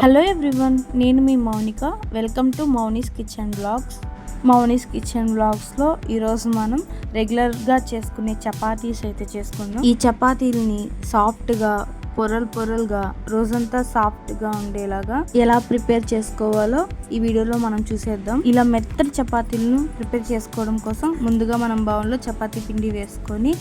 Hello everyone, నేను మీ Mounika. Welcome to Mouni's kitchen blogs. Mouni's kitchen బ్లాగ్స్లో ఈరోజు మనం రెగ్యులర్గా చేసుకునే చపాతీస్ అయితే చేసుకుందాం. ఈ చపాతీలని సాఫ్ట్గా పొరలుగా రోజంతా సాఫ్ట్గా ఉండేలాగా ఎలా ప్రిపేర్ చేసుకోవాలో ఈ వీడియోలో మనం చూసేద్దాం. ఇలా మెత్తటి చపాతీలను ప్రిపేర్ చేసుకోవడం కోసం ముందుగా మనం బౌల్లో చపాతీ పిండి వేసుకొని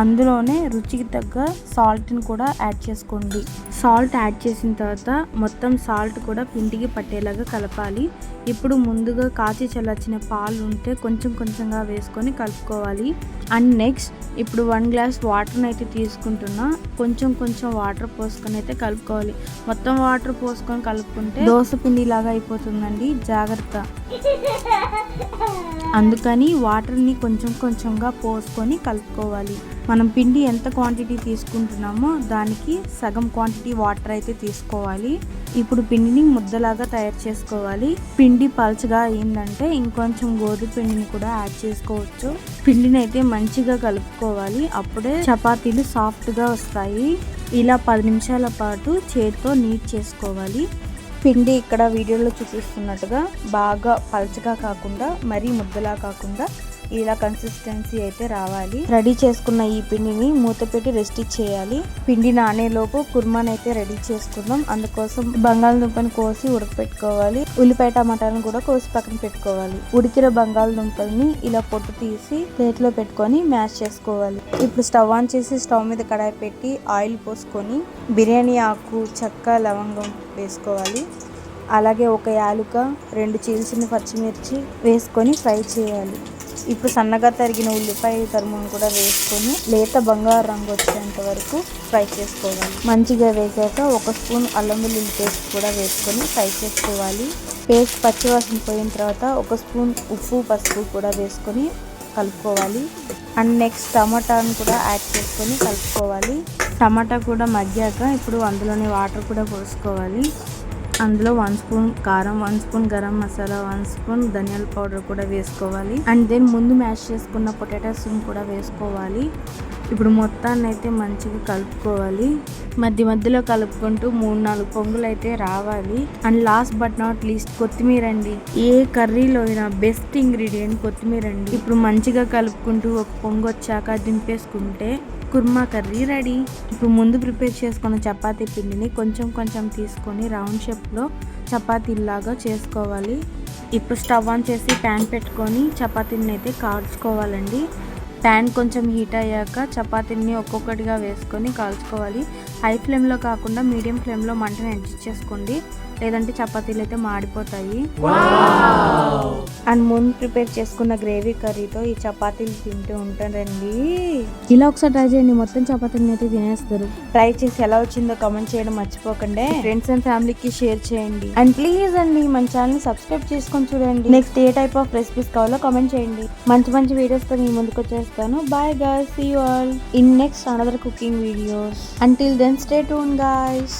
అందులోనే రుచికి తగ్గ సాల్ట్ని కూడా యాడ్ చేసుకోండి. సాల్ట్ యాడ్ చేసిన తర్వాత మొత్తం సాల్ట్ కూడా పిండికి పట్టేలాగా కలపాలి. ఇప్పుడు ముందుగా కాచి చల్లార్చిన పాలు ఉంటే కొంచెంగా వేసుకొని కలుపుకోవాలి. అండ్ నెక్స్ట్ ఇప్పుడు 1 గ్లాస్ వాటర్ని అయితే తీసుకుంటున్నా. కొంచెం వాటర్ పోసుకొని అయితే కలుపుకోవాలి. మొత్తం వాటర్ పోసుకొని కలుపుకుంటే దోశ పిండి లాగా అయిపోతుందండి, జాగ్రత్త. అందుకని వాటర్ని కొంచెంగా పోసుకొని కలుపుకోవాలి. మనం పిండి ఎంత క్వాంటిటీ తీసుకుంటున్నామో దానికి సగం క్వాంటిటీ వాటర్ అయితే తీసుకోవాలి. ఇప్పుడు పిండిని ముద్దలాగా తయారు చేసుకోవాలి. పిండి పల్చగా అయిందంటే ఇంకొంచెం గోధుమ పిండిని కూడా యాడ్ చేసుకోవచ్చు. పిండిని అయితే మంచిగా కలుపుకోవాలి, అప్పుడే చపాతీలు సాఫ్ట్గా వస్తాయి. ఇలా 10 నిమిషాల పాటు చేతితో నీట్ చేసుకోవాలి. పిండి ఇక్కడ వీడియోలో చూపిస్తున్నట్టుగా బాగా పల్చగా కాకుండా మరీ ముద్దలా కాకుండా ఇలా కన్సిస్టెన్సీ అయితే రావాలి. రెడీ చేసుకున్న ఈ పిండిని మూత పెట్టి రెస్ట్ చేయాలి. పిండి నానేలోపు కుర్మాని అయితే రెడీ చేసుకుందాం. అందుకోసం బంగాళదుంపని కోసి ఉడకపెట్టుకోవాలి. ఉల్లిపాయ టమాటాలను కూడా కోసి పక్కన పెట్టుకోవాలి. ఉడికిన బంగాళదుంపల్ని ఇలా పొట్టు తీసి ప్లేట్లో పెట్టుకొని మ్యాష్ చేసుకోవాలి. ఇప్పుడు స్టవ్ ఆన్ చేసి స్టవ్ మీద కడాయి పెట్టి ఆయిల్ పోసుకొని బిర్యానీ ఆకు, చెక్క, లవంగం వేసుకోవాలి. అలాగే ఒక యాలుక, 2 చీల్చిన పచ్చిమిర్చి వేసుకొని ఫ్రై చేయాలి. ఇప్పుడు సన్నగా తరిగిన ఉల్లిపాయ తరుమును కూడా వేసుకొని లేత బంగారు రంగు వచ్చేంత వరకు ఫ్రై చేసుకోవాలి. మంచిగా వేగాక 1 స్పూన్ అల్లం వెల్లుల్లి పేస్ట్ కూడా వేసుకొని ఫ్రై చేసుకోవాలి. పేస్ట్ పచ్చివాసన పోయిన తర్వాత 1 స్పూన్ ఉప్పు, పసుపు కూడా వేసుకొని కలుపుకోవాలి. అండ్ నెక్స్ట్ టమాటాను కూడా యాడ్ చేసుకొని కలుపుకోవాలి. టమాటా కూడా మగ్గాక ఇప్పుడు అందులోని వాటర్ కూడా పోసుకోవాలి. అందులో 1 స్పూన్ కారం, 1 స్పూన్ గరం మసాలా, 1 స్పూన్ ధనియాల పౌడర్ కూడా వేసుకోవాలి. అండ్ దెన్ ముందు మ్యాష్ చేసుకున్న పొటాటోస్ని కూడా వేసుకోవాలి. ఇప్పుడు మొత్తాన్ని అయితే మంచిగా కలుపుకోవాలి. మధ్యలో కలుపుకుంటూ 3-4 పొంగులు అయితే రావాలి. And last but not least కొత్తిమీర అండి. ఏ కర్రీలో అయినా బెస్ట్ ఇంగ్రీడియంట్ కొత్తిమీర అండి. ఇప్పుడు మంచిగా కలుపుకుంటూ ఒక పొంగు వచ్చాక దింపేసుకుంటే కుర్మా కర్రీ రెడీ. ఇప్పుడు ముందు ప్రిపేర్ చేసుకున్న చపాతీ పిండిని కొంచెం తీసుకొని రౌండ్ షేప్లో చపాతీలాగా చేసుకోవాలి. ఇప్పుడు స్టవ్ ఆన్ చేసి ప్యాన్ పెట్టుకొని చపాతీని అయితే కాల్చుకోవాలండి. ప్యాన్ కొంచెం హీట్ అయ్యాక చపాతీని ఒక్కొక్కటిగా వేసుకొని కాల్చుకోవాలి. హై ఫ్లేమ్లో కాకుండా మీడియం ఫ్లేమ్లో మంటని అడ్జస్ట్ చేసుకోండి, లేదంటే చపాతీలు అయితే మాడిపోతాయి. అండ్ ముందు ప్రిపేర్ చేసుకున్న గ్రేవీ కర్రీతో ఈ చపాతీలు తింటూ ఉంటారండి. ఇలా ఒకసారి ట్రై చేయండి, మొత్తం చపాతీని అయితే తినేస్తారు. ట్రై చేసి ఎలా వచ్చిందో కామెంట్ చేయడం మర్చిపోకండి. ఫ్రెండ్స్ అండ్ ఫ్యామిలీకి షేర్ చేయండి. అండ్ ప్లీజ్ అండి మన ఛానల్ ని సబ్స్క్రైబ్ చేసుకొని చూడండి. నెక్స్ట్ ఏ టైప్ ఆఫ్ రెసిపీస్ కావాలో కామెంట్ చేయండి. మంచి వీడియోస్ తో మీ ముందుకు వచ్చేస్తాను. Bye guys, see you all in next another cooking videos. Until then, stay tuned guys.